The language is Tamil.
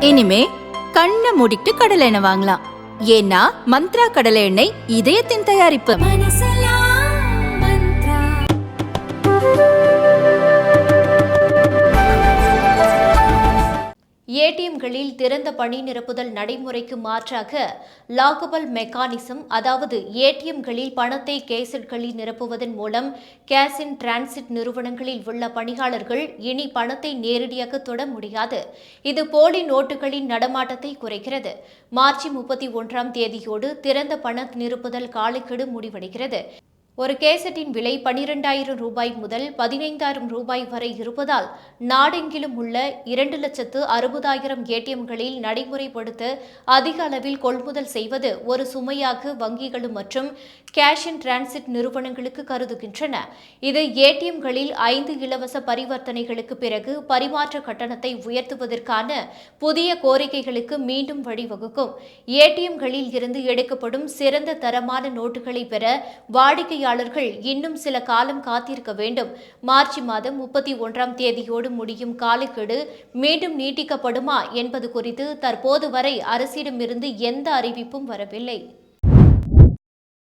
இனிமே கண்ணை மூடிட்டு கடலை எண்ணெய் வாங்கலாம். ஏன்னா மந்த்ரா கடலை எண்ணெய் இதயத்தின் தயாரிப்பு. ஏடிஎம்களில் திறந்த பணி நிரப்புதல் நடைமுறைக்கு மாற்றாக லாக்கபிள் மெக்கானிசம், அதாவது ஏடிஎம்களில் பணத்தை கேசட்களில் நிரப்புவதன் மூலம் கேஷ் இன் டிரான்சிட் நிறுவனங்களில் உள்ள பணியாளர்கள் இனி பணத்தை நேரடியாக தொட முடியாது. இது போலி நோட்டுகளின் நடமாட்டத்தை குறைக்கிறது. மார்ச் 31ஆம் தேதியோடு திறந்த பண நிரப்புதல் காலக்கெடு முடிவடைகிறது. ஒரு கேசட்டின் விலை 12,000 ரூபாய் முதல் 15,000 ரூபாய் வரை இருப்பதால் நாடெங்கிலும் உள்ள 2,60,000 ஏடிஎம்களில் நடைமுறைப்படுத்த அதிக அளவில் கொள்முதல் செய்வது ஒரு சுமையாக வங்கிகள் மற்றும் கேஷ் இன் டிரான்சிட் நிறுவனங்களுக்கு கருதுகின்றன. இது ஏடிஎம்களில் 5 இலவச பரிவர்த்தனைகளுக்கு பிறகு பரிமாற்ற கட்டணத்தை உயர்த்துவதற்கான புதிய கோரிக்கைகளுக்கு மீண்டும் வழிவகுக்கும். ஏடிஎம்களில் இருந்து எடுக்கப்படும் சிறந்த தரமான நோட்டுகளை பெற வாடிக்கையாளர்கள் இன்னும் சில காலம் காத்திருக்க வேண்டும். மார்ச் 31ஆம் தேதியோடு முடியும் காலக்கெடு மீண்டும் நீட்டிக்கப்படுமா என்பது குறித்து தற்போது வரை அரசிடமிருந்து எந்த அறிவிப்பும் வரவில்லை.